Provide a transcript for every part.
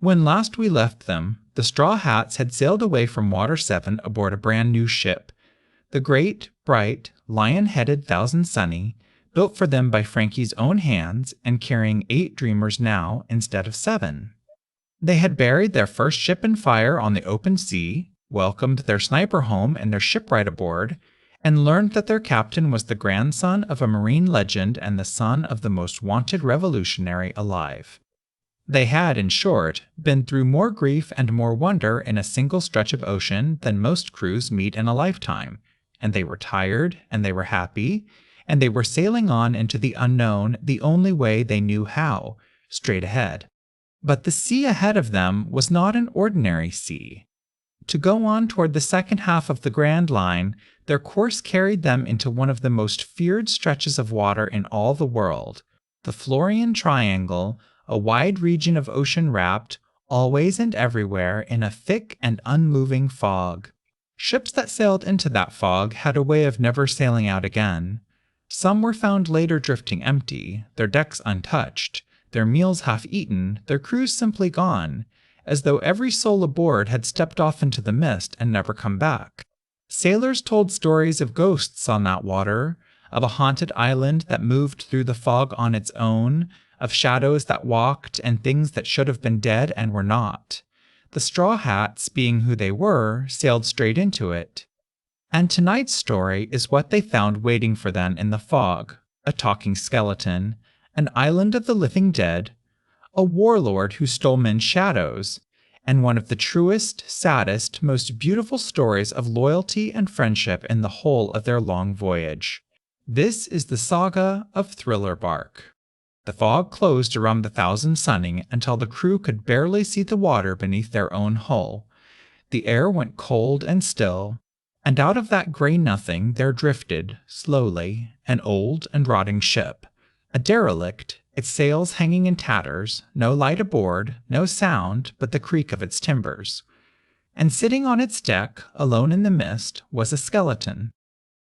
When last we left them, the Straw Hats had sailed away from Water 7 aboard a brand new ship, the great, bright, lion-headed Thousand Sunny, built for them by Frankie's own hands and carrying 8 dreamers now instead of 7. They had buried their first ship in fire on the open sea, welcomed their sniper home and their shipwright aboard, and learned that their captain was the grandson of a marine legend and the son of the most wanted revolutionary alive. They had, in short, been through more grief and more wonder in a single stretch of ocean than most crews meet in a lifetime, and they were tired, and they were happy, and they were sailing on into the unknown the only way they knew how, straight ahead. But the sea ahead of them was not an ordinary sea. To go on toward the second half of the Grand Line, their course carried them into one of the most feared stretches of water in all the world, the Florian Triangle, a wide region of ocean wrapped, always and everywhere, in a thick and unmoving fog. Ships that sailed into that fog had a way of never sailing out again. Some were found later drifting empty, their decks untouched, their meals half-eaten, their crews simply gone, as though every soul aboard had stepped off into the mist and never come back. Sailors told stories of ghosts on that water, of a haunted island that moved through the fog on its own, of shadows that walked and things that should have been dead and were not. The Straw Hats, being who they were, sailed straight into it. And tonight's story is what they found waiting for them in the fog, a talking skeleton, an island of the living dead, a warlord who stole men's shadows, and one of the truest, saddest, most beautiful stories of loyalty and friendship in the whole of their long voyage. This is the saga of Thriller Bark. The fog closed around the Thousand Sunny until the crew could barely see the water beneath their own hull. The air went cold and still, and out of that gray nothing there drifted, slowly, an old and rotting ship, a derelict, its sails hanging in tatters, no light aboard, no sound but the creak of its timbers. And sitting on its deck, alone in the mist, was a skeleton.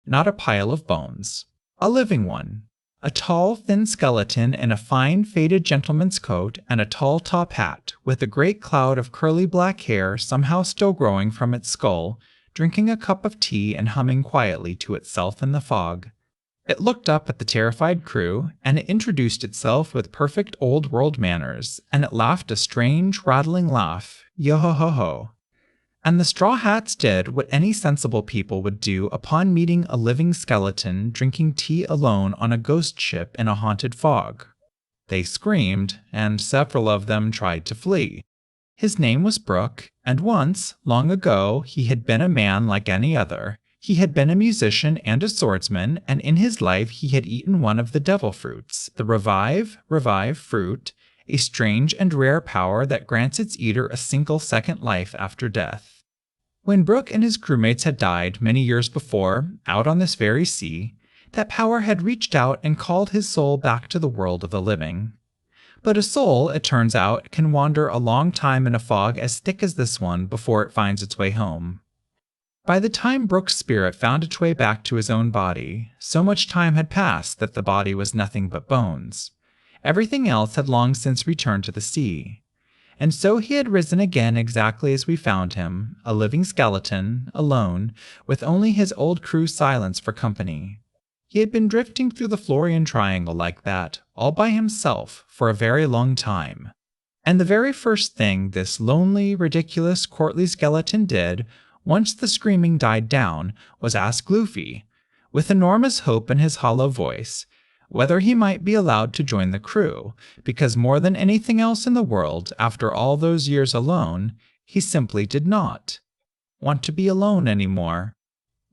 Not a pile of bones. A living one. A tall, thin skeleton in a fine, faded gentleman's coat and a tall top hat, with a great cloud of curly black hair somehow still growing from its skull, drinking a cup of tea and humming quietly to itself in the fog. It looked up at the terrified crew, and it introduced itself with perfect old-world manners, and it laughed a strange, rattling laugh, yo-ho-ho-ho. And the Straw Hats did what any sensible people would do upon meeting a living skeleton drinking tea alone on a ghost ship in a haunted fog. They screamed, and several of them tried to flee. His name was Brooke, and once, long ago, he had been a man like any other. He had been a musician and a swordsman, and in his life he had eaten one of the devil fruits, the Revive fruit, a strange and rare power that grants its eater a single second life after death. When Brooke and his crewmates had died many years before, out on this very sea, that power had reached out and called his soul back to the world of the living. But a soul, it turns out, can wander a long time in a fog as thick as this one before it finds its way home. By the time Brooke's spirit found its way back to his own body, so much time had passed that the body was nothing but bones. Everything else had long since returned to the sea. And so he had risen again exactly as we found him, a living skeleton, alone, with only his old crew's silence for company. He had been drifting through the Florian Triangle like that, all by himself, for a very long time. And the very first thing this lonely, ridiculous, courtly skeleton did, once the screaming died down, was ask Luffy, with enormous hope in his hollow voice, whether he might be allowed to join the crew, because more than anything else in the world, after all those years alone, he simply did not want to be alone anymore.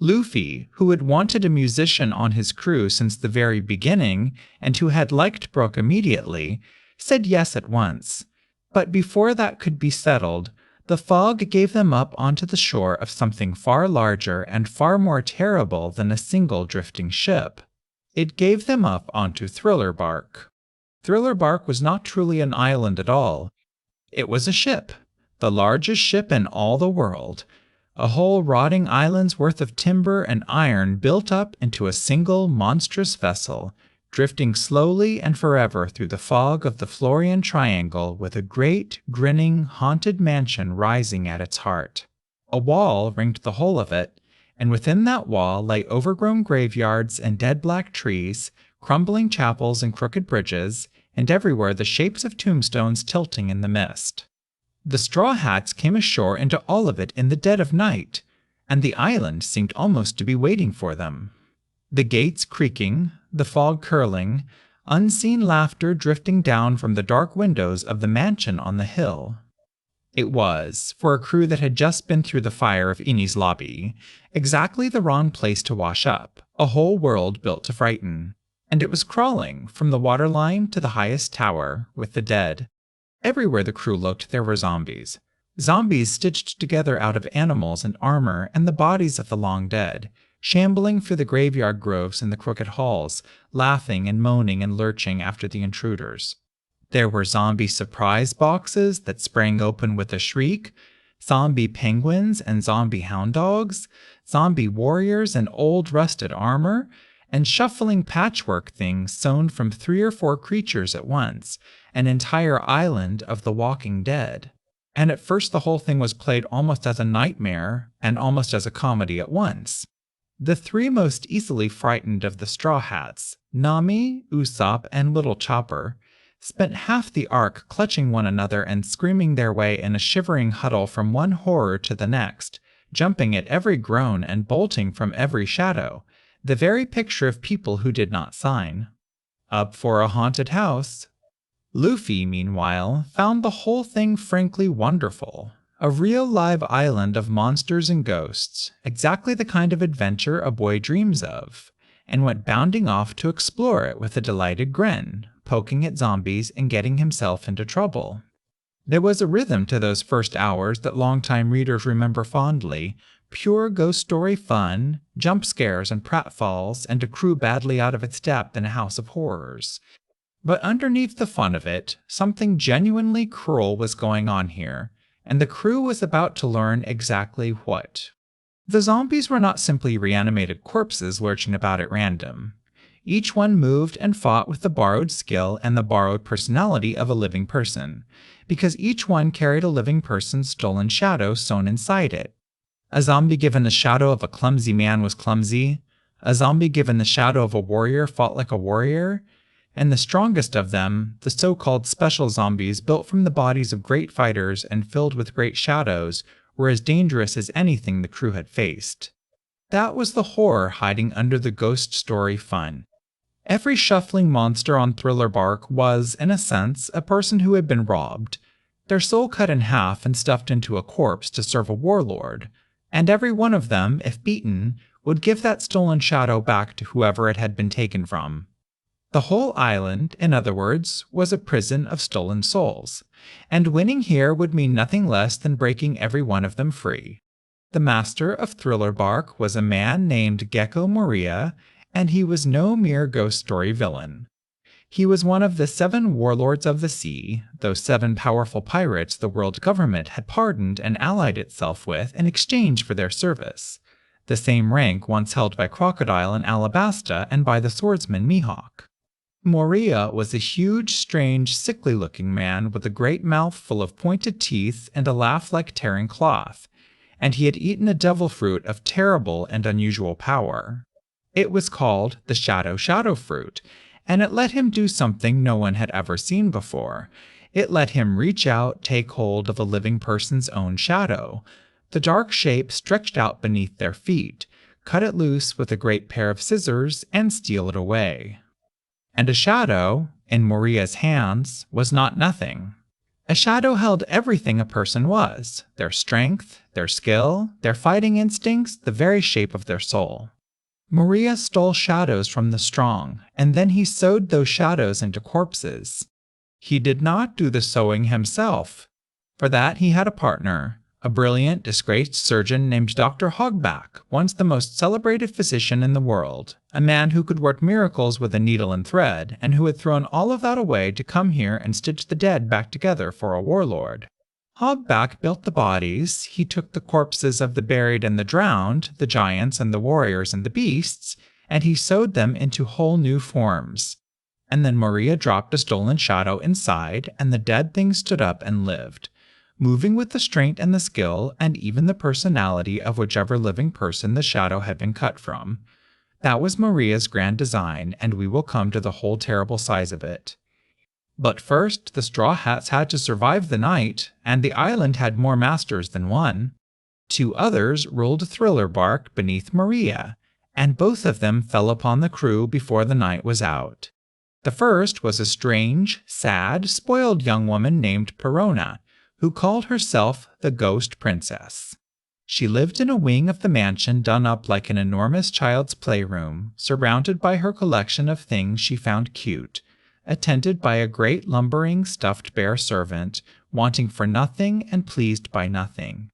Luffy, who had wanted a musician on his crew since the very beginning, and who had liked Brooke immediately, said yes at once. But before that could be settled, the fog gave them up onto the shore of something far larger and far more terrible than a single drifting ship. It gave them up onto Thriller Bark. Thriller Bark was not truly an island at all. It was a ship, the largest ship in all the world, a whole rotting island's worth of timber and iron built up into a single monstrous vessel, drifting slowly and forever through the fog of the Florian Triangle with a great, grinning, haunted mansion rising at its heart. A wall ringed the whole of it, and within that wall lay overgrown graveyards and dead black trees, crumbling chapels and crooked bridges, and everywhere the shapes of tombstones tilting in the mist. The Straw Hats came ashore into all of it in the dead of night, and the island seemed almost to be waiting for them. The gates creaking, the fog curling, unseen laughter drifting down from the dark windows of the mansion on the hill. It was, for a crew that had just been through the fire of Ini's lobby, exactly the wrong place to wash up, a whole world built to frighten. And it was crawling, from the waterline to the highest tower, with the dead. Everywhere the crew looked there were zombies. Zombies stitched together out of animals and armor and the bodies of the long dead, shambling through the graveyard groves and the crooked halls, laughing and moaning and lurching after the intruders. There were zombie surprise boxes that sprang open with a shriek, zombie penguins and zombie hound dogs, zombie warriors in old rusted armor, and shuffling patchwork things sewn from 3 or 4 creatures at once, an entire island of the walking dead. And at first the whole thing was played almost as a nightmare and almost as a comedy at once. The 3 most easily frightened of the Straw Hats, Nami, Usopp, and Little Chopper, spent half the arc clutching one another and screaming their way in a shivering huddle from one horror to the next, jumping at every groan and bolting from every shadow, the very picture of people who did not sign. Up for a haunted house. Luffy, meanwhile, found the whole thing frankly wonderful. A real live island of monsters and ghosts, exactly the kind of adventure a boy dreams of, and went bounding off to explore it with a delighted grin, poking at zombies and getting himself into trouble. There was a rhythm to those first hours that longtime readers remember fondly, pure ghost story fun, jump scares and pratfalls, and a crew badly out of its depth in a house of horrors. But underneath the fun of it, something genuinely cruel was going on here, and the crew was about to learn exactly what. The zombies were not simply reanimated corpses lurching about at random. Each one moved and fought with the borrowed skill and the borrowed personality of a living person, because each one carried a living person's stolen shadow sewn inside it. A zombie given the shadow of a clumsy man was clumsy, a zombie given the shadow of a warrior fought like a warrior, and the strongest of them, the so-called special zombies built from the bodies of great fighters and filled with great shadows, were as dangerous as anything the crew had faced. That was the horror hiding under the ghost story fun. Every shuffling monster on Thriller Bark was, in a sense, a person who had been robbed, their soul cut in half and stuffed into a corpse to serve a warlord, and every one of them, if beaten, would give that stolen shadow back to whoever it had been taken from. The whole island, in other words, was a prison of stolen souls, and winning here would mean nothing less than breaking every one of them free. The master of Thriller Bark was a man named Gecko Moria, and he was no mere ghost story villain. He was one of the 7 warlords of the sea, those 7 powerful pirates the world government had pardoned and allied itself with in exchange for their service, the same rank once held by Crocodile and Alabasta and by the swordsman Mihawk. Moria was a huge, strange, sickly-looking man with a great mouth full of pointed teeth and a laugh like tearing cloth, and he had eaten a devil fruit of terrible and unusual power. It was called the Shadow Fruit, and it let him do something no one had ever seen before. It let him reach out, take hold of a living person's own shadow. The dark shape stretched out beneath their feet, cut it loose with a great pair of scissors, and steal it away. And a shadow, in Moria's hands, was not nothing. A shadow held everything a person was, their strength, their skill, their fighting instincts, the very shape of their soul. Moria stole shadows from the strong, and then he sewed those shadows into corpses. He did not do the sewing himself. For that he had a partner, a brilliant, disgraced surgeon named Dr. Hogback, once the most celebrated physician in the world, a man who could work miracles with a needle and thread, and who had thrown all of that away to come here and stitch the dead back together for a warlord. Hogback built the bodies, he took the corpses of the buried and the drowned, the giants and the warriors and the beasts, and he sewed them into whole new forms. and then Maria dropped a stolen shadow inside, and the dead thing stood up and lived, moving with the strength and the skill and even the personality of whichever living person the shadow had been cut from. That was Maria's grand design, and we will come to the whole terrible size of it. But first, the Straw Hats had to survive the night, and the island had more masters than one. 2 others ruled Thriller Bark beneath Maria, and both of them fell upon the crew before the night was out. The first was a strange, sad, spoiled young woman named Perona, who called herself the Ghost Princess. She lived in a wing of the mansion done up like an enormous child's playroom, surrounded by her collection of things she found cute, attended by a great lumbering stuffed bear servant, wanting for nothing and pleased by nothing.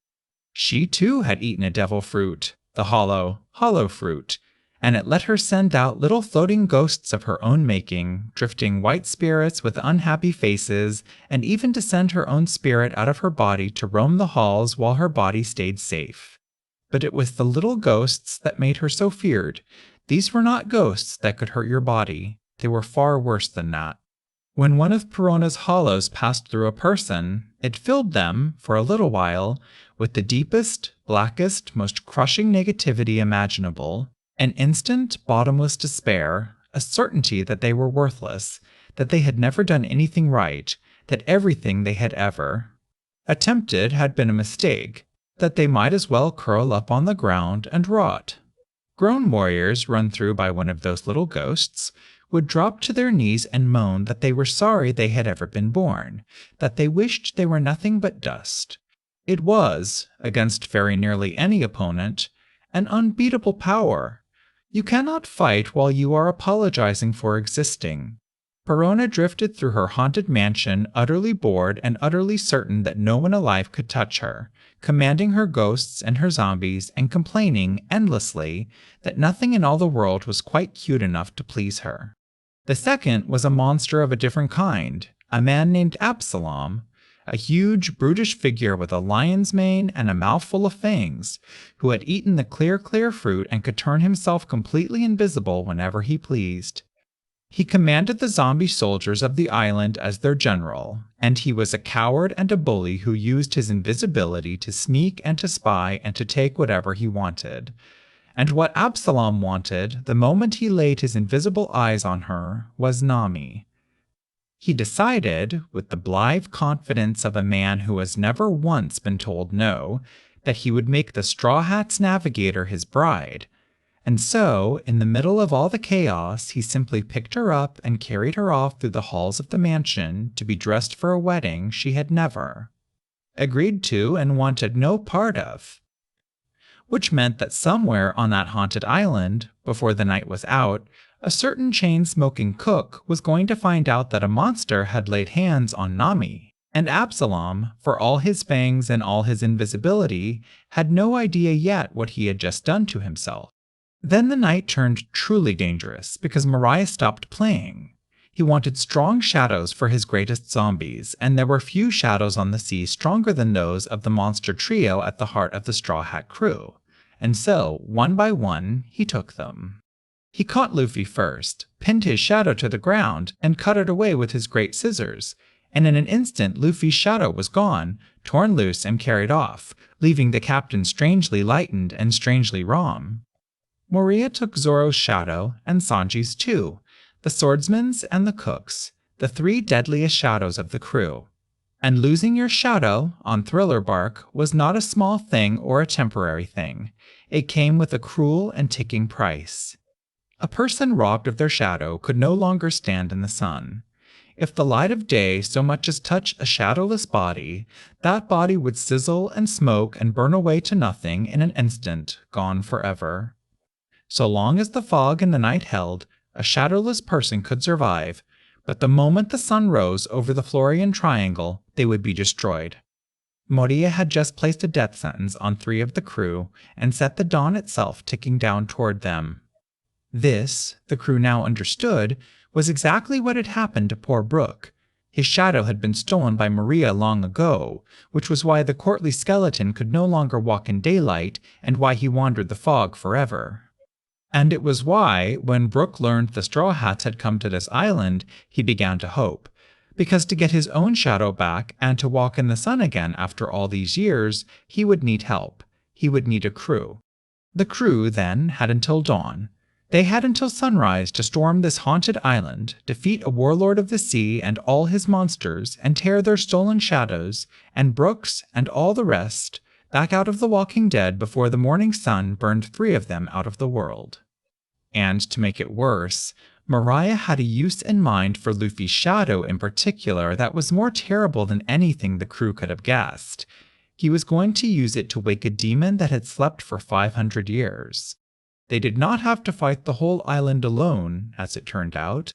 She too had eaten a devil fruit, the hollow fruit, and it let her send out little floating ghosts of her own making, drifting white spirits with unhappy faces, and even to send her own spirit out of her body to roam the halls while her body stayed safe. But it was the little ghosts that made her so feared. These were not ghosts that could hurt your body. They were far worse than that. When one of Perona's hollows passed through a person, it filled them, for a little while, with the deepest, blackest, most crushing negativity imaginable, an instant, bottomless despair, a certainty that they were worthless, that they had never done anything right, that everything they had ever attempted had been a mistake, that they might as well curl up on the ground and rot. Grown warriors run through by one of those little ghosts would drop to their knees and moan that they were sorry they had ever been born, that they wished they were nothing but dust. It was, against very nearly any opponent, an unbeatable power. You cannot fight while you are apologizing for existing. Perona drifted through her haunted mansion, utterly bored and utterly certain that no one alive could touch her, commanding her ghosts and her zombies and complaining endlessly that nothing in all the world was quite cute enough to please her. The second was a monster of a different kind, a man named Absalom, a huge, brutish figure with a lion's mane and a mouthful of fangs, who had eaten the clear fruit and could turn himself completely invisible whenever he pleased. He commanded the zombie soldiers of the island as their general, and he was a coward and a bully who used his invisibility to sneak and to spy and to take whatever he wanted. And what Absalom wanted, the moment he laid his invisible eyes on her, was Nami. He decided, with the blithe confidence of a man who has never once been told no, that he would make the Straw Hat's navigator his bride. And so, in the middle of all the chaos, he simply picked her up and carried her off through the halls of the mansion to be dressed for a wedding she had never agreed to and wanted no part of. Which meant that somewhere on that haunted island, before the night was out, a certain chain-smoking cook was going to find out that a monster had laid hands on Nami, and Absalom, for all his fangs and all his invisibility, had no idea yet what he had just done to himself. Then the night turned truly dangerous because Mariah stopped playing. He wanted strong shadows for his greatest zombies, and there were few shadows on the sea stronger than those of the monster trio at the heart of the Straw Hat crew, and so, one by one, he took them. He caught Luffy first, pinned his shadow to the ground, and cut it away with his great scissors, and in an instant Luffy's shadow was gone, torn loose and carried off, leaving the captain strangely lightened and strangely wrong. Moria took Zoro's shadow, and Sanji's too, the swordsman's and the cook's, the 3 deadliest shadows of the crew. And losing your shadow, on Thriller Bark, was not a small thing or a temporary thing. It came with a cruel and ticking price. A person robbed of their shadow could no longer stand in the sun. If the light of day so much as touched a shadowless body, that body would sizzle and smoke and burn away to nothing in an instant, gone forever. So long as the fog and the night held, a shadowless person could survive, but the moment the sun rose over the Florian Triangle, they would be destroyed. Moria had just placed a death sentence on 3 of the crew and set the dawn itself ticking down toward them. This, the crew now understood, was exactly what had happened to poor Brook. His shadow had been stolen by Maria long ago, which was why the courtly skeleton could no longer walk in daylight and why he wandered the fog forever. And it was why, when Brooke learned the Straw Hats had come to this island, he began to hope. Because to get his own shadow back and to walk in the sun again after all these years, he would need help. He would need a crew. The crew, then, had until dawn. They had until sunrise to storm this haunted island, defeat a warlord of the sea and all his monsters, and tear their stolen shadows, and Brooks and all the rest, back out of the Walking Dead before the morning sun burned 3 of them out of the world. And to make it worse, Mariah had a use in mind for Luffy's shadow in particular that was more terrible than anything the crew could have guessed. He was going to use it to wake a demon that had slept for 500 years. They did not have to fight the whole island alone, as it turned out.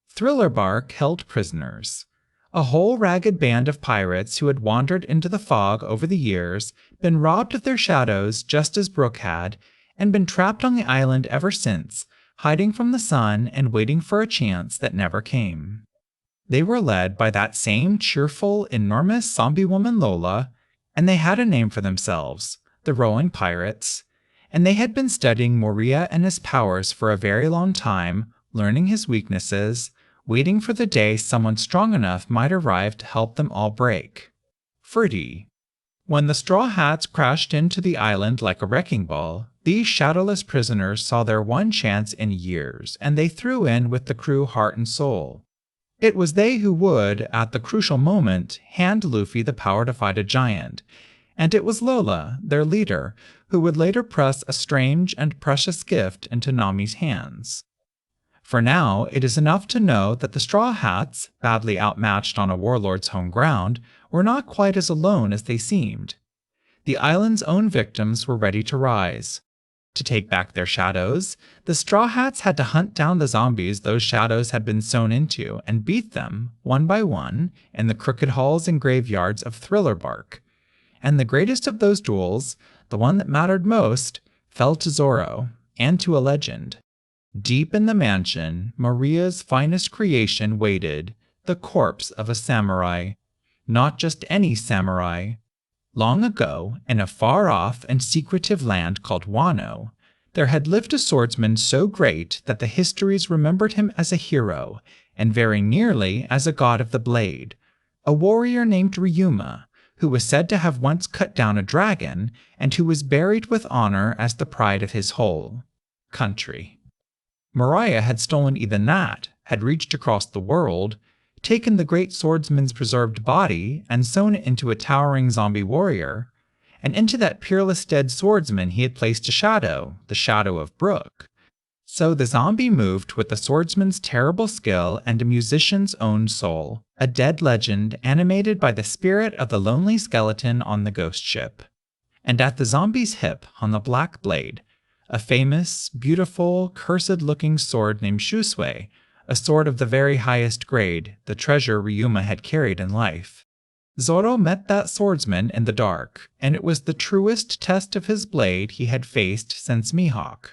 Thriller Bark held prisoners. A whole ragged band of pirates who had wandered into the fog over the years, been robbed of their shadows just as Brooke had, and been trapped on the island ever since, hiding from the sun and waiting for a chance that never came. They were led by that same cheerful, enormous zombie woman Lola, and they had a name for themselves, the Rowing Pirates, and they had been studying Moria and his powers for a very long time, learning his weaknesses, waiting for the day someone strong enough might arrive to help them all break. Fruity. When the Straw Hats crashed into the island like a wrecking ball, these shadowless prisoners saw their one chance in years, and they threw in with the crew heart and soul. It was they who would, at the crucial moment, hand Luffy the power to fight a giant, and it was Lola, their leader, who would later press a strange and precious gift into Nami's hands. For now, it is enough to know that the Straw Hats, badly outmatched on a warlord's home ground, were not quite as alone as they seemed. The island's own victims were ready to rise. To take back their shadows, the Straw Hats had to hunt down the zombies those shadows had been sewn into and beat them, one by one, in the crooked halls and graveyards of Thriller Bark. And the greatest of those duels, the one that mattered most, fell to Zoro, and to a legend. Deep in the mansion, Maria's finest creation waited, the corpse of a samurai. Not just any samurai. Long ago, in a far-off and secretive land called Wano, there had lived a swordsman so great that the histories remembered him as a hero, and very nearly as a god of the blade, a warrior named Ryuma, who was said to have once cut down a dragon, and who was buried with honor as the pride of his whole country. Mariah had stolen even that, had reached across the world, taken the great swordsman's preserved body and sewn it into a towering zombie warrior, and into that peerless dead swordsman he had placed a shadow, the shadow of Brooke. So the zombie moved with the swordsman's terrible skill and a musician's own soul, a dead legend animated by the spirit of the lonely skeleton on the ghost ship. And at the zombie's hip hung the black blade, a famous, beautiful, cursed-looking sword named Shusui, a sword of the very highest grade, the treasure Ryuma had carried in life. Zoro met that swordsman in the dark, and it was the truest test of his blade he had faced since Mihawk.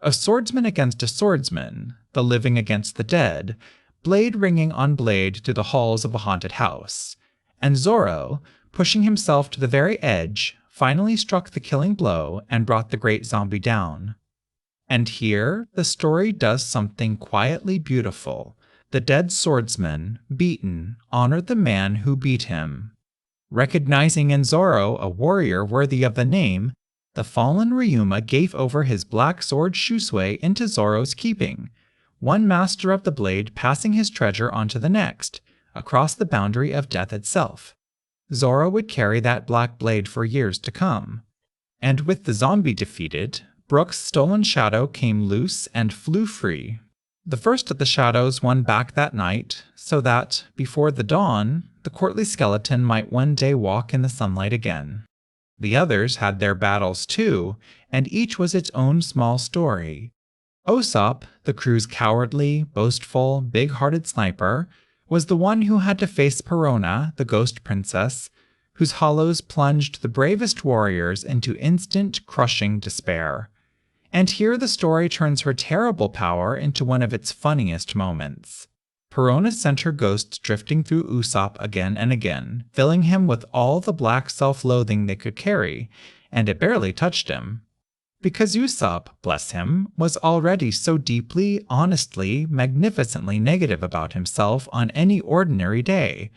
A swordsman against a swordsman, the living against the dead, blade ringing on blade through the halls of a haunted house. And Zoro, pushing himself to the very edge, finally struck the killing blow and brought the great zombie down. And here, the story does something quietly beautiful. The dead swordsman, beaten, honored the man who beat him. Recognizing in Zoro a warrior worthy of the name, the fallen Ryuma gave over his black sword Shusui into Zoro's keeping, one master of the blade passing his treasure on to the next, across the boundary of death itself. Zoro would carry that black blade for years to come. And with the zombie defeated, Brooke's stolen shadow came loose and flew free. The first of the shadows won back that night, so that, before the dawn, the courtly skeleton might one day walk in the sunlight again. The others had their battles too, and each was its own small story. Usopp, the crew's cowardly, boastful, big-hearted sniper, was the one who had to face Perona, the ghost princess, whose hollows plunged the bravest warriors into instant, crushing despair. And here the story turns her terrible power into one of its funniest moments. Perona sent her ghosts drifting through Usopp again and again, filling him with all the black self-loathing they could carry, and it barely touched him. because Usopp, bless him, was already so deeply, honestly, magnificently negative about himself on any ordinary day,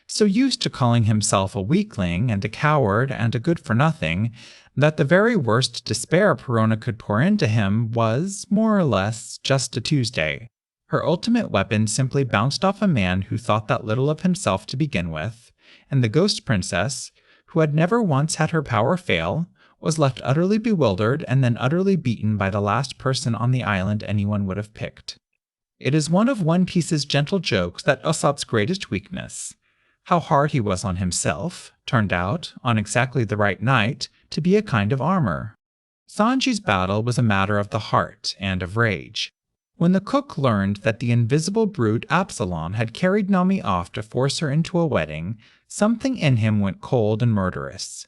so used to calling himself a weakling and a coward and a good-for-nothing, that the very worst despair Perona could pour into him was, more or less, just a Tuesday. Her ultimate weapon simply bounced off a man who thought that little of himself to begin with, and the Ghost Princess, who had never once had her power fail, was left utterly bewildered and then utterly beaten by the last person on the island anyone would have picked. It is one of One Piece's gentle jokes that Usopp's greatest weakness, how hard he was on himself, turned out, on exactly the right night, to be a kind of armor. Sanji's battle was a matter of the heart and of rage. When the cook learned that the invisible brute Absalom had carried Nami off to force her into a wedding, something in him went cold and murderous.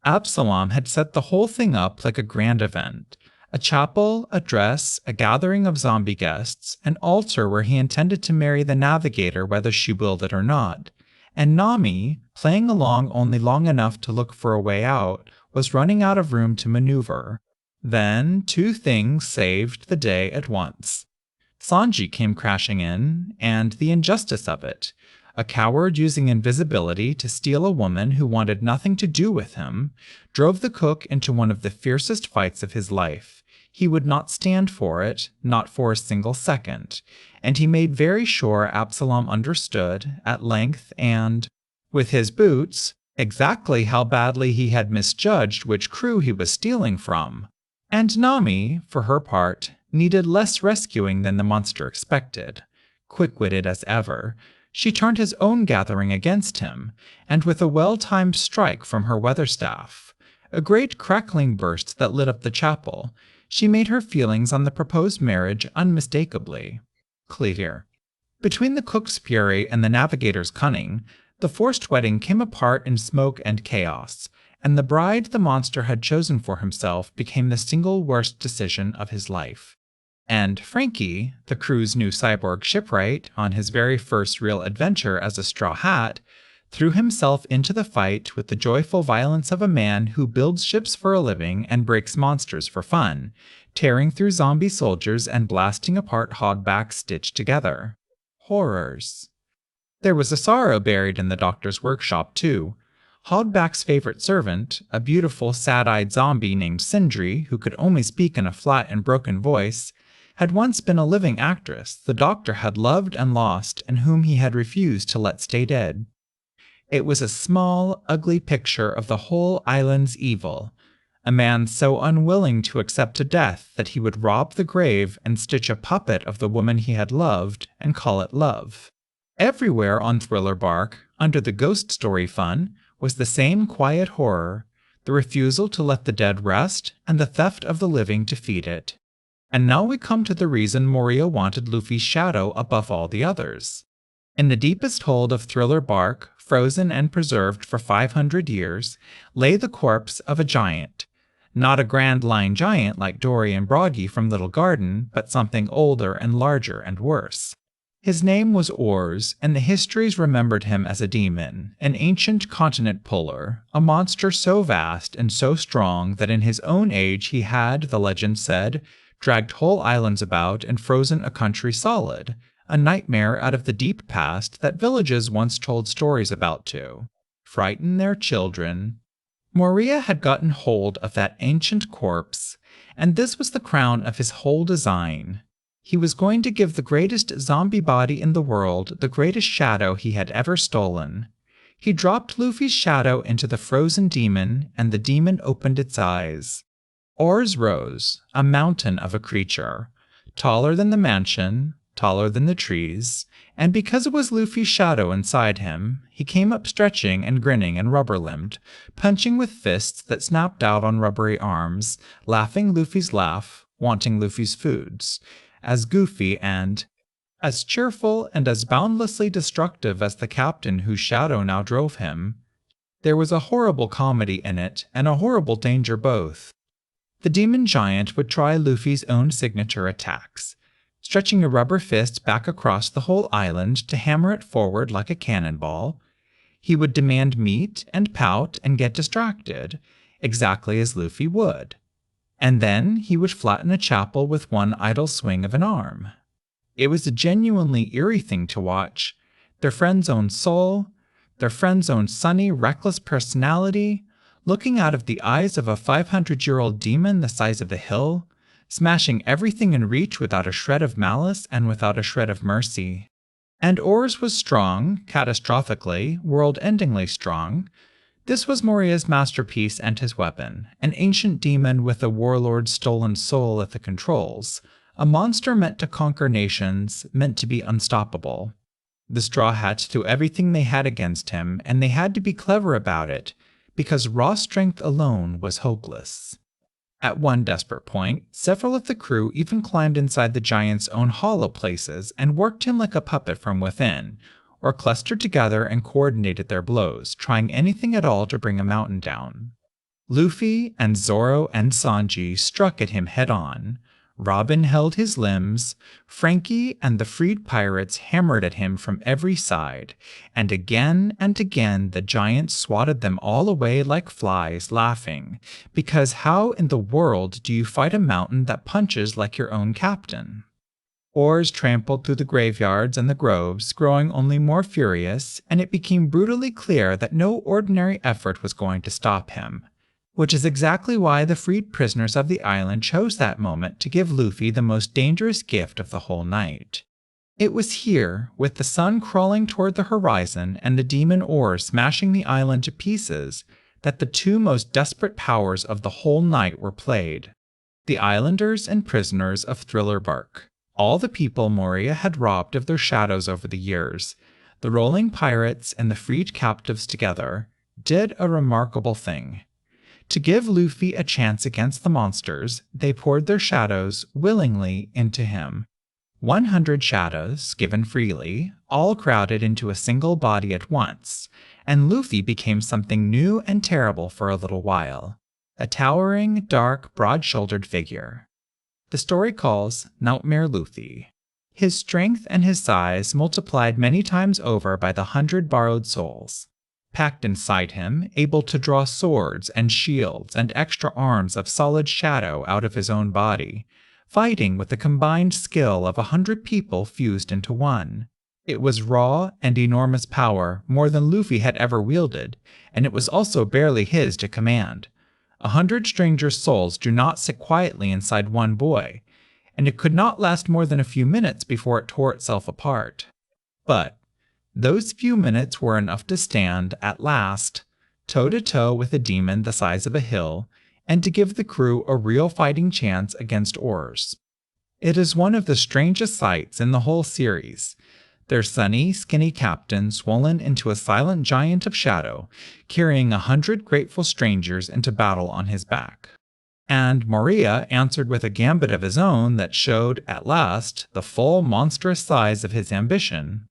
Absalom had set the whole thing up like a grand event. A chapel, a dress, a gathering of zombie guests, an altar where he intended to marry the navigator whether she willed it or not. And Nami, playing along only long enough to look for a way out, was running out of room to maneuver. Then two things saved the day at once. Sanji came crashing in, and the injustice of it. A coward using invisibility to steal a woman who wanted nothing to do with him, drove the cook into one of the fiercest fights of his life. He would not stand for it, not for a single second, and he made very sure Absalom understood, at length and, with his boots, exactly how badly he had misjudged which crew he was stealing from. And Nami, for her part, needed less rescuing than the monster expected. Quick-witted as ever, she turned his own gathering against him, and with a well-timed strike from her weather staff, a great crackling burst that lit up the chapel, she made her feelings on the proposed marriage unmistakably clear. Between the cook's fury and the navigator's cunning, the forced wedding came apart in smoke and chaos, and the bride the monster had chosen for himself became the single worst decision of his life. And Frankie, the crew's new cyborg shipwright, on his very first real adventure as a Straw Hat, threw himself into the fight with the joyful violence of a man who builds ships for a living and breaks monsters for fun, tearing through zombie soldiers and blasting apart hogbacks stitched together. Horrors. There was a sorrow buried in the doctor's workshop, too. Hogback's favorite servant, a beautiful, sad-eyed zombie named Sindri, who could only speak in a flat and broken voice, had once been a living actress the doctor had loved and lost and whom he had refused to let stay dead. It was a small, ugly picture of the whole island's evil, a man so unwilling to accept a death that he would rob the grave and stitch a puppet of the woman he had loved and call it love. Everywhere on Thriller Bark, under the ghost story fun, was the same quiet horror, the refusal to let the dead rest and the theft of the living to feed it. And now we come to the reason Moria wanted Luffy's shadow above all the others. In the deepest hold of Thriller Bark, frozen and preserved for 500 years, lay the corpse of a giant. Not a grand line giant like Dory and Broggy from Little Garden, but something older and larger and worse. His name was Ors, and the histories remembered him as a demon, an ancient continent puller, a monster so vast and so strong that in his own age he had, the legend said, dragged whole islands about and frozen a country solid, a nightmare out of the deep past that villages once told stories about to frighten their children. Moria had gotten hold of that ancient corpse, and this was the crown of his whole design. He was going to give the greatest zombie body in the world the greatest shadow he had ever stolen. He dropped Luffy's shadow into the frozen demon, and the demon opened its eyes. Ors rose, a mountain of a creature, taller than the mansion, taller than the trees, and because it was Luffy's shadow inside him, he came up stretching and grinning and rubber-limbed, punching with fists that snapped out on rubbery arms, laughing Luffy's laugh, wanting Luffy's foods, as goofy and as cheerful and as boundlessly destructive as the captain whose shadow now drove him. There was a horrible comedy in it, and a horrible danger both. The demon giant would try Luffy's own signature attacks, stretching a rubber fist back across the whole island to hammer it forward like a cannonball. He would demand meat and pout and get distracted, exactly as Luffy would. and then he would flatten a chapel with one idle swing of an arm. It was a genuinely eerie thing to watch. Their friend's own soul, their friend's own sunny, reckless personality, looking out of the eyes of a 500-year-old demon the size of a hill, smashing everything in reach without a shred of malice and without a shred of mercy. And Ors was strong, catastrophically, world-endingly strong. This was Moria's masterpiece and his weapon, an ancient demon with a warlord's stolen soul at the controls, a monster meant to conquer nations, meant to be unstoppable. The Straw Hats threw everything they had against him, and they had to be clever about it, because raw strength alone was hopeless. At one desperate point, several of the crew even climbed inside the giant's own hollow places and worked him like a puppet from within, or clustered together and coordinated their blows, trying anything at all to bring a mountain down. Luffy and Zoro and Sanji struck at him head-on. Robin held his limbs, Frankie and the freed pirates hammered at him from every side, and again the giant swatted them all away like flies, laughing, because how in the world do you fight a mountain that punches like your own captain? Oars trampled through the graveyards and the groves, growing only more furious, and it became brutally clear that no ordinary effort was going to stop him. Which is exactly why the freed prisoners of the island chose that moment to give Luffy the most dangerous gift of the whole night. It was here, with the sun crawling toward the horizon and the demon Ors smashing the island to pieces, that the two most desperate powers of the whole night were played. The islanders and prisoners of Thriller Bark, all the people Moria had robbed of their shadows over the years, the rolling pirates and the freed captives together, did a remarkable thing. To give Luffy a chance against the monsters, they poured their shadows willingly into him. 100 shadows, given freely, all crowded into a single body at once, and Luffy became something new and terrible for a little while. A towering, dark, broad-shouldered figure. The story calls Nightmare Luffy. His strength and his size multiplied many times over by the 100 borrowed souls. Packed inside him, able to draw swords and shields and extra arms of solid shadow out of his own body, fighting with the combined skill of 100 people fused into one. It was raw and enormous power, more than Luffy had ever wielded, and it was also barely his to command. 100 strangers' souls do not sit quietly inside one boy, and it could not last more than a few minutes before it tore itself apart. But those few minutes were enough to stand, at last, toe-to-toe with a demon the size of a hill, and to give the crew a real fighting chance against Ors. It is one of the strangest sights in the whole series. Their sunny, skinny captain swollen into a silent giant of shadow, carrying 100 grateful strangers into battle on his back. And Moria answered with a gambit of his own that showed, at last, the full monstrous size of his ambition.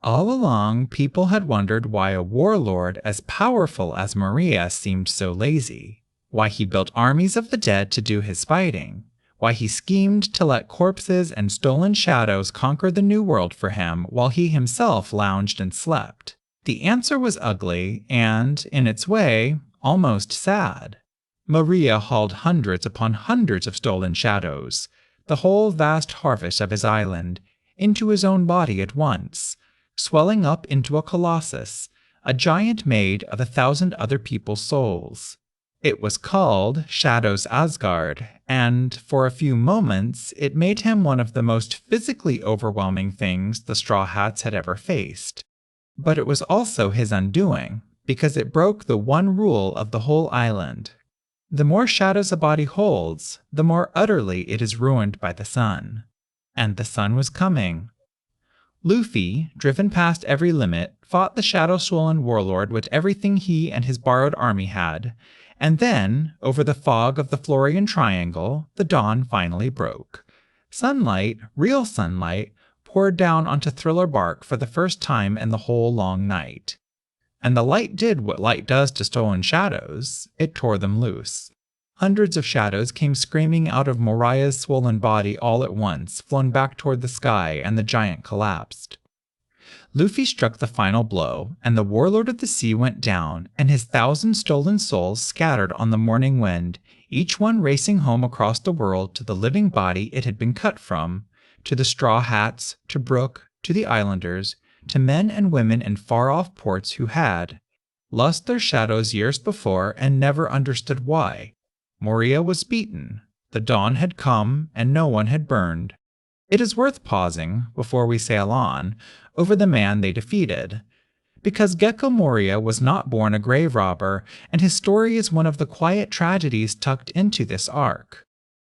All along, people had wondered why a warlord as powerful as Moria seemed so lazy, why he built armies of the dead to do his fighting, why he schemed to let corpses and stolen shadows conquer the New World for him while he himself lounged and slept. The answer was ugly and, in its way, almost sad. Moria hauled hundreds upon hundreds of stolen shadows, the whole vast harvest of his island, into his own body at once, swelling up into a colossus, a giant made of 1,000 other people's souls. It was called Shadow's Asgard, and for a few moments it made him one of the most physically overwhelming things the Straw Hats had ever faced. But it was also his undoing, because it broke the one rule of the whole island. The more shadows a body holds, the more utterly it is ruined by the sun. And the sun was coming. Luffy, driven past every limit, fought the shadow-swollen warlord with everything he and his borrowed army had, and then, over the fog of the Florian Triangle, the dawn finally broke. Sunlight, real sunlight, poured down onto Thriller Bark for the first time in the whole long night. And the light did what light does to stolen shadows. It tore them loose. Hundreds of shadows came screaming out of Moria's swollen body all at once, flown back toward the sky, and the giant collapsed. Luffy struck the final blow, and the warlord of the sea went down, and his 1,000 stolen souls scattered on the morning wind, each one racing home across the world to the living body it had been cut from, to the Straw Hats, to Brooke, to the Islanders, to men and women in far-off ports who had lost their shadows years before and never understood why. Moria was beaten. The dawn had come, and no one had burned. It is worth pausing, before we sail on, over the man they defeated, because Gecko Moria was not born a grave robber, and his story is one of the quiet tragedies tucked into this arc.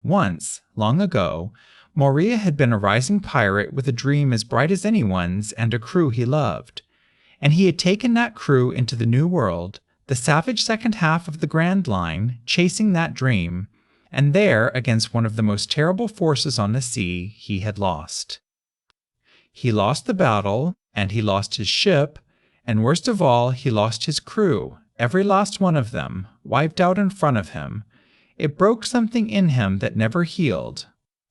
Once, long ago, Moria had been a rising pirate with a dream as bright as anyone's and a crew he loved. And he had taken that crew into the New World, the savage second half of the Grand Line, chasing that dream, and there, against one of the most terrible forces on the sea, he had lost. He lost the battle, and he lost his ship, and worst of all, he lost his crew, every last one of them, wiped out in front of him. It broke something in him that never healed.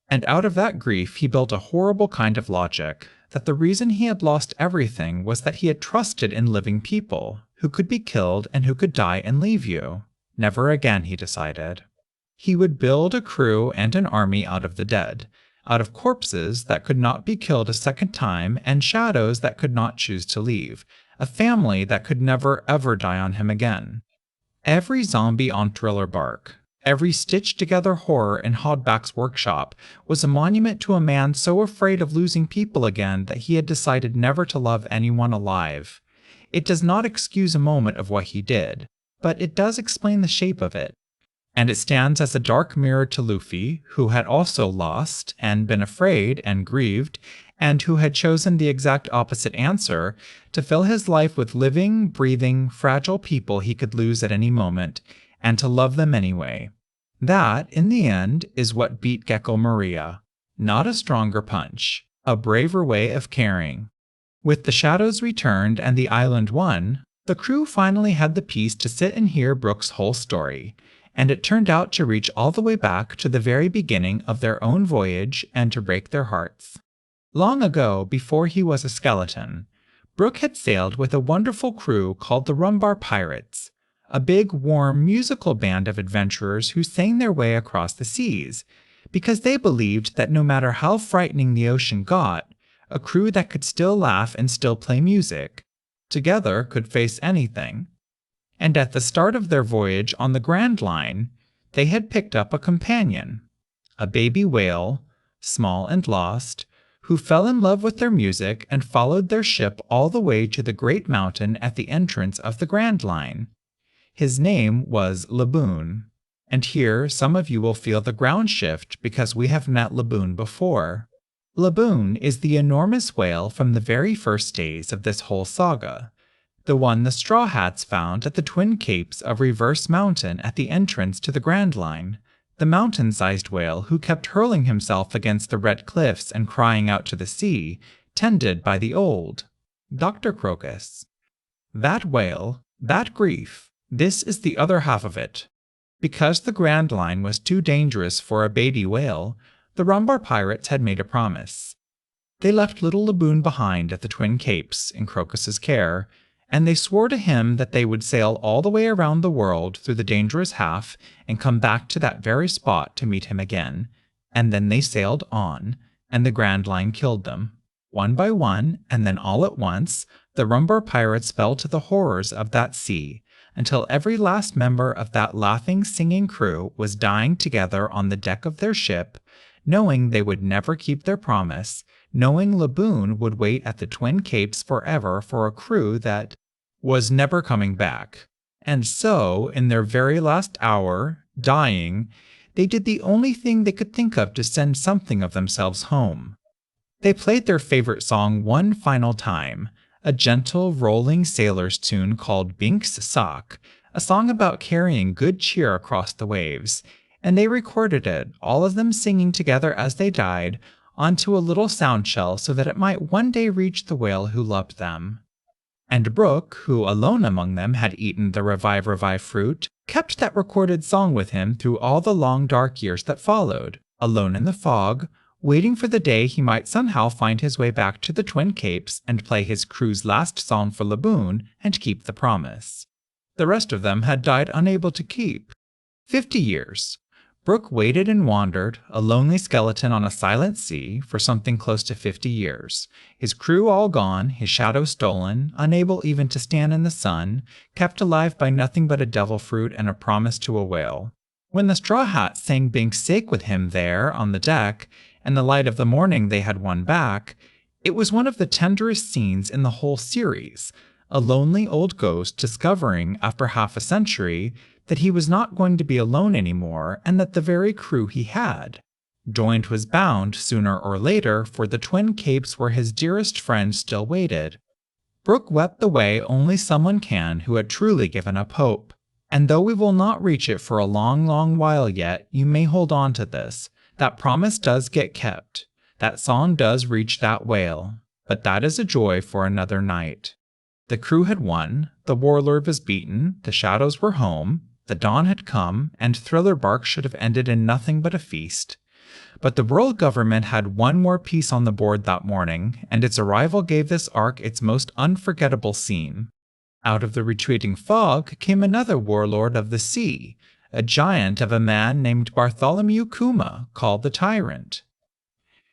And out of that grief he built a horrible kind of logic, that the reason he had lost everything was that he had trusted in living people, who could be killed and who could die and leave you. Never again, he decided. He would build a crew and an army out of the dead, out of corpses that could not be killed a second time and shadows that could not choose to leave, a family that could never ever die on him again. Every zombie on Thriller Bark, every stitched-together horror in Hodback's workshop was a monument to a man so afraid of losing people again that he had decided never to love anyone alive. It does not excuse a moment of what he did, but it does explain the shape of it. And it stands as a dark mirror to Luffy, who had also lost, and been afraid and grieved, and who had chosen the exact opposite answer, to fill his life with living, breathing, fragile people he could lose at any moment, and to love them anyway. That, in the end, is what beat Gecko Moria. Not a stronger punch, a braver way of caring. With the shadows returned and the island won, the crew finally had the peace to sit and hear Brooke's whole story, and it turned out to reach all the way back to the very beginning of their own voyage and to break their hearts. Long ago, before he was a skeleton, Brooke had sailed with a wonderful crew called the Rumbar Pirates, a big, warm, musical band of adventurers who sang their way across the seas, because they believed that no matter how frightening the ocean got, a crew that could still laugh and still play music, together could face anything. And at the start of their voyage on the Grand Line, they had picked up a companion, a baby whale, small and lost, who fell in love with their music and followed their ship all the way to the great mountain at the entrance of the Grand Line. His name was Laboon, and here some of you will feel the ground shift because we have met Laboon before. Laboon is the enormous whale from the very first days of this whole saga, the one the Straw Hats found at the Twin Capes of Reverse Mountain at the entrance to the Grand Line, the mountain-sized whale who kept hurling himself against the red cliffs and crying out to the sea, tended by the old Dr. Crocus. That whale, that grief, this is the other half of it. Because the Grand Line was too dangerous for a baby whale, the Rumbar Pirates had made a promise. They left little Laboon behind at the Twin Capes in Crocus's care, and they swore to him that they would sail all the way around the world through the dangerous half and come back to that very spot to meet him again. And then they sailed on, and the Grand Line killed them. One by one, and then all at once, the Rumbar Pirates fell to the horrors of that sea, until every last member of that laughing, singing crew was dying together on the deck of their ship, knowing they would never keep their promise, knowing Laboon would wait at the Twin Capes forever for a crew that was never coming back. And so, in their very last hour, dying, they did the only thing they could think of to send something of themselves home. They played their favorite song one final time, a gentle, rolling sailor's tune called Bink's Sock, a song about carrying good cheer across the waves, and they recorded it, all of them singing together as they died, onto a little sound shell so that it might one day reach the whale who loved them. And Brooke, who alone among them had eaten the Revive fruit, kept that recorded song with him through all the long dark years that followed, alone in the fog, waiting for the day he might somehow find his way back to the Twin Capes and play his crew's last song for Laboon and keep the promise. The rest of them had died unable to keep. 50 years. Brooke waited and wandered, a lonely skeleton on a silent sea, for something close to 50 years. His crew all gone, his shadow stolen, unable even to stand in the sun, kept alive by nothing but a devil fruit and a promise to a whale. When the Straw Hats sang Bink's Sake with him there on the deck, and the light of the morning they had won back, it was one of the tenderest scenes in the whole series, a lonely old ghost discovering, after half a century, that he was not going to be alone anymore, and that the very crew he had joined was bound, sooner or later, for the Twin Capes where his dearest friend still waited. Brooke wept the way only someone can who had truly given up hope. And though we will not reach it for a long, long while yet, you may hold on to this. That promise does get kept. That song does reach that whale. But that is a joy for another night. The crew had won, the warlord was beaten, the shadows were home, the dawn had come, and Thriller Bark should have ended in nothing but a feast. But the world government had one more piece on the board that morning, and its arrival gave this arc its most unforgettable scene. Out of the retreating fog came another warlord of the sea, a giant of a man named Bartholomew Kuma, called the Tyrant.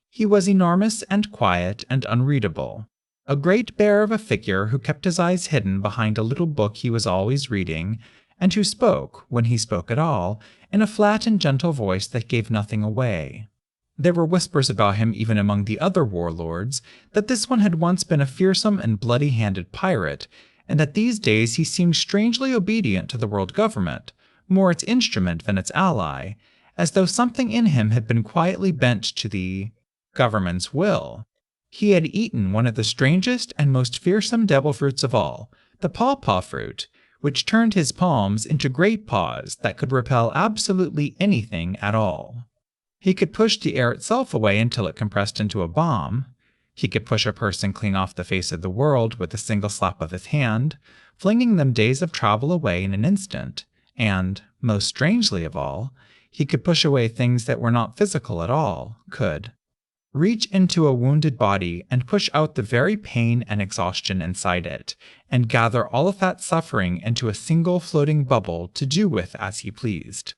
He was enormous and quiet and unreadable, a great bear of a figure who kept his eyes hidden behind a little book he was always reading, and who spoke, when he spoke at all, in a flat and gentle voice that gave nothing away. There were whispers about him even among the other warlords, that this one had once been a fearsome and bloody-handed pirate, and that these days he seemed strangely obedient to the world government, more its instrument than its ally, as though something in him had been quietly bent to the government's will. He had eaten one of the strangest and most fearsome devil fruits of all, the pawpaw fruit, which turned his palms into great paws that could repel absolutely anything at all. He could push the air itself away until it compressed into a bomb. He could push a person clean off the face of the world with a single slap of his hand, flinging them days of travel away in an instant, and, most strangely of all, he could push away things that were not physical at all, could reach into a wounded body and push out the very pain and exhaustion inside it, and gather all of that suffering into a single floating bubble to do with as he pleased.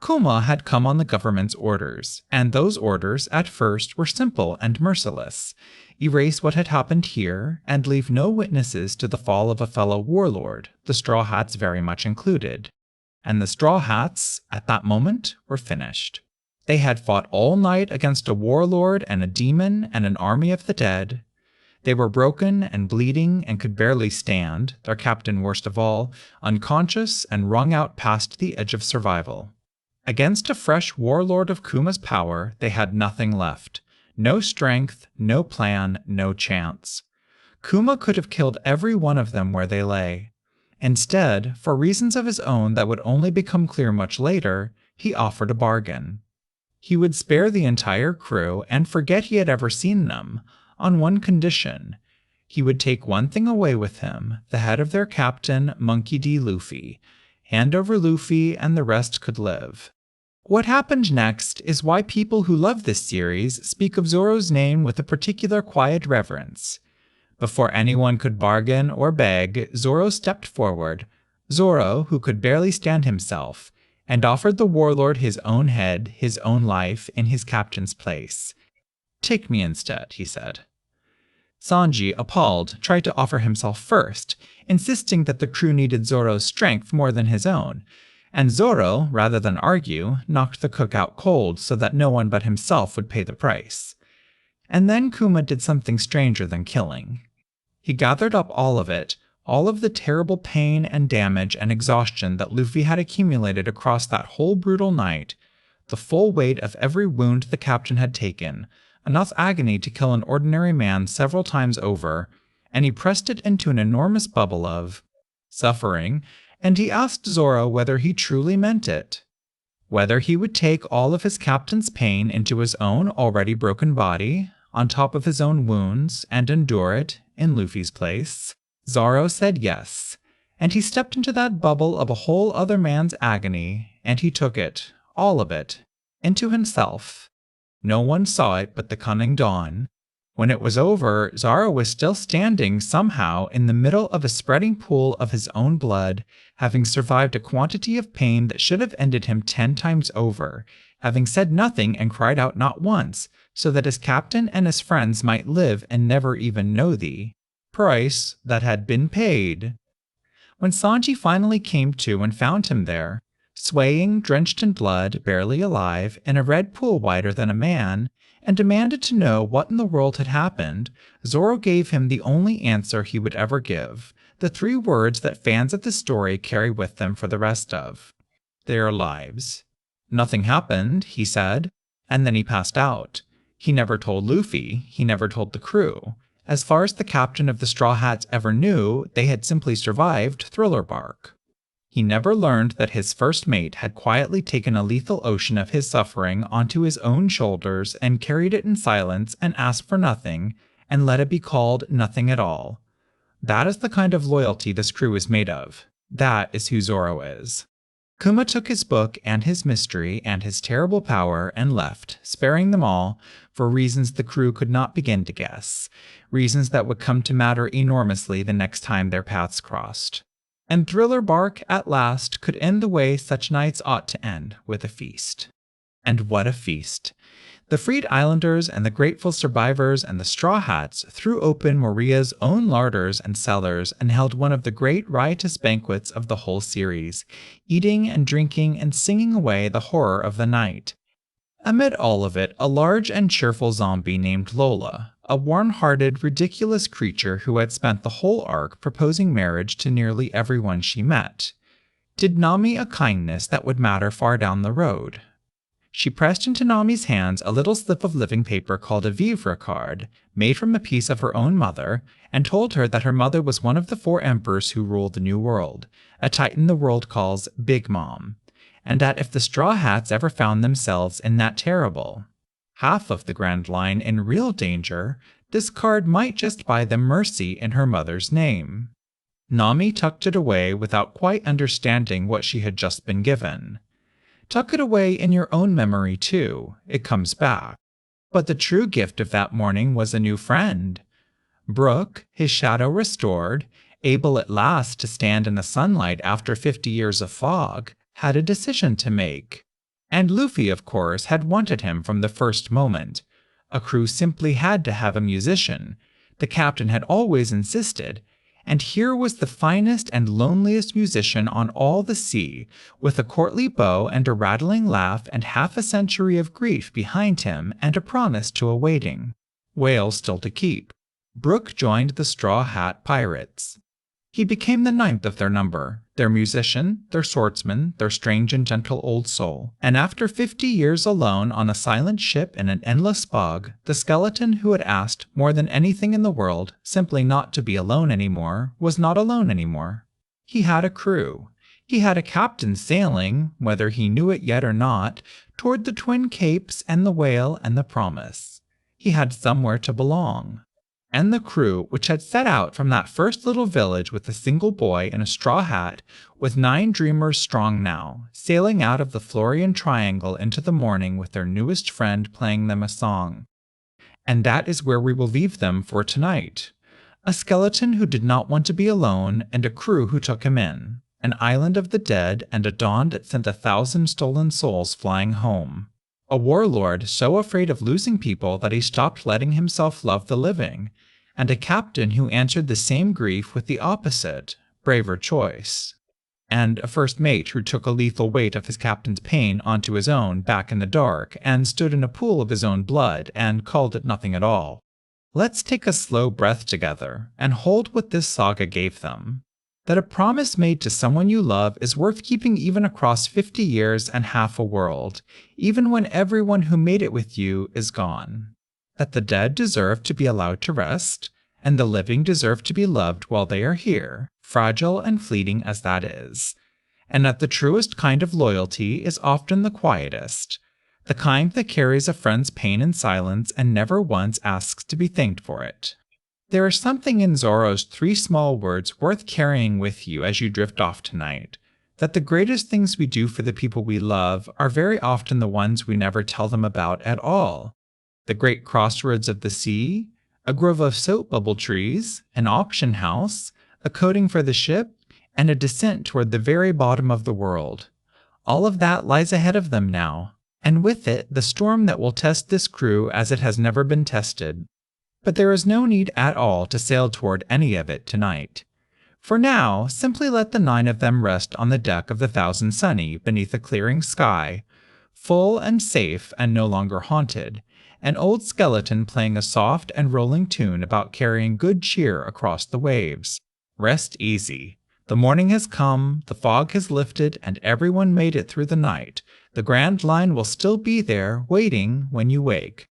Kuma had come on the government's orders, and those orders at first were simple and merciless. Erase what had happened here, and leave no witnesses to the fall of a fellow warlord, the Straw Hats very much included. And the Straw Hats, at that moment, were finished. They had fought all night against a warlord and a demon and an army of the dead. They were broken and bleeding and could barely stand, their captain worst of all, unconscious and wrung out past the edge of survival. Against a fresh warlord of Kuma's power, they had nothing left. No strength, no plan, no chance. Kuma could have killed every one of them where they lay. Instead, for reasons of his own that would only become clear much later, he offered a bargain. He would spare the entire crew and forget he had ever seen them, on one condition. He would take one thing away with him, the head of their captain, Monkey D. Luffy. Hand over Luffy and the rest could live. What happened next is why people who love this series speak of Zoro's name with a particular quiet reverence. Before anyone could bargain or beg, Zoro stepped forward, Zoro who could barely stand himself, and offered the warlord his own head, his own life, in his captain's place. "Take me instead," he said. Sanji, appalled, tried to offer himself first, insisting that the crew needed Zoro's strength more than his own, and Zoro, rather than argue, knocked the cook out cold so that no one but himself would pay the price. And then Kuma did something stranger than killing. He gathered up all of it, all of the terrible pain and damage and exhaustion that Luffy had accumulated across that whole brutal night, the full weight of every wound the captain had taken, enough agony to kill an ordinary man several times over, and he pressed it into an enormous bubble of suffering, and he asked Zoro whether he truly meant it. Whether he would take all of his captain's pain into his own already broken body, on top of his own wounds, and endure it, in Luffy's place. Zoro said yes, and he stepped into that bubble of a whole other man's agony, and he took it, all of it, into himself. No one saw it but the cunning Dawn. When it was over, Zoro was still standing somehow in the middle of a spreading pool of his own blood, having survived a quantity of pain that should have ended him 10 times over, having said nothing and cried out not once, so that his captain and his friends might live and never even know the price that had been paid. When Sanji finally came to and found him there, swaying, drenched in blood, barely alive, in a red pool wider than a man, and demanded to know what in the world had happened, Zoro gave him the only answer he would ever give, the 3 words that fans of the story carry with them for the rest of their lives. Nothing happened, he said, and then he passed out. He never told Luffy, he never told the crew. As far as the captain of the Straw Hats ever knew, they had simply survived Thriller Bark. He never learned that his first mate had quietly taken a lethal ocean of his suffering onto his own shoulders and carried it in silence and asked for nothing, and let it be called nothing at all. That is the kind of loyalty this crew is made of. That is who Zoro is. Kuma took his book and his mystery and his terrible power and left, sparing them all, for reasons the crew could not begin to guess, reasons that would come to matter enormously the next time their paths crossed. And Thriller Bark, at last, could end the way such nights ought to end, with a feast. And what a feast! The freed islanders and the grateful survivors and the Straw Hats threw open Moria's own larders and cellars and held one of the great riotous banquets of the whole series, eating and drinking and singing away the horror of the night. Amid all of it, a large and cheerful zombie named Lola, a warm-hearted, ridiculous creature who had spent the whole arc proposing marriage to nearly everyone she met, did Nami a kindness that would matter far down the road. She pressed into Nami's hands a little slip of living paper called a vivre card, made from a piece of her own mother, and told her that her mother was one of the 4 emperors who ruled the New World, a titan the world calls Big Mom, and that if the Straw Hats ever found themselves in that terrible half of the Grand Line in real danger, this card might just buy them mercy in her mother's name. Nami tucked it away without quite understanding what she had just been given. Tuck it away in your own memory, too. It comes back. But the true gift of that morning was a new friend. Brook, his shadow restored, able at last to stand in the sunlight after 50 years of fog, had a decision to make. And Luffy, of course, had wanted him from the first moment. A crew simply had to have a musician. The captain had always insisted. And here was the finest and loneliest musician on all the sea, with a courtly bow and a rattling laugh and half a century of grief behind him and a promise to a waiting whale still to keep. Brook joined the Straw Hat Pirates. He became the 9th of their number, their musician, their swordsman, their strange and gentle old soul. And after 50 years alone on a silent ship in an endless fog, the skeleton who had asked, more than anything in the world, simply not to be alone anymore, was not alone anymore. He had a crew. He had a captain sailing, whether he knew it yet or not, toward the Twin Capes and the Whale and the Promise. He had somewhere to belong. And the crew, which had set out from that first little village with a single boy in a straw hat, was 9 dreamers strong now, sailing out of the Florian Triangle into the morning with their newest friend playing them a song. And that is where we will leave them for tonight. A skeleton who did not want to be alone, and a crew who took him in. An island of the dead, and a dawn that sent 1,000 stolen souls flying home. A warlord so afraid of losing people that he stopped letting himself love the living, and a captain who answered the same grief with the opposite, braver choice. And a first mate who took a lethal weight of his captain's pain onto his own back in the dark and stood in a pool of his own blood and called it nothing at all. Let's take a slow breath together and hold what this saga gave them. That a promise made to someone you love is worth keeping even across 50 years and half a world, even when everyone who made it with you is gone. That the dead deserve to be allowed to rest, and the living deserve to be loved while they are here, fragile and fleeting as that is. And that the truest kind of loyalty is often the quietest, the kind that carries a friend's pain in silence and never once asks to be thanked for it. There is something in Zoro's 3 small words worth carrying with you as you drift off tonight, that the greatest things we do for the people we love are very often the ones we never tell them about at all. The great crossroads of the sea, a grove of soap bubble trees, an auction house, a coating for the ship, and a descent toward the very bottom of the world. All of that lies ahead of them now, and with it the storm that will test this crew as it has never been tested. But there is no need at all to sail toward any of it tonight. For now, simply let the 9 of them rest on the deck of the Thousand Sunny beneath a clearing sky, full and safe and no longer haunted, an old skeleton playing a soft and rolling tune about carrying good cheer across the waves. Rest easy. The morning has come, the fog has lifted, and everyone made it through the night. The Grand Line will still be there, waiting when you wake.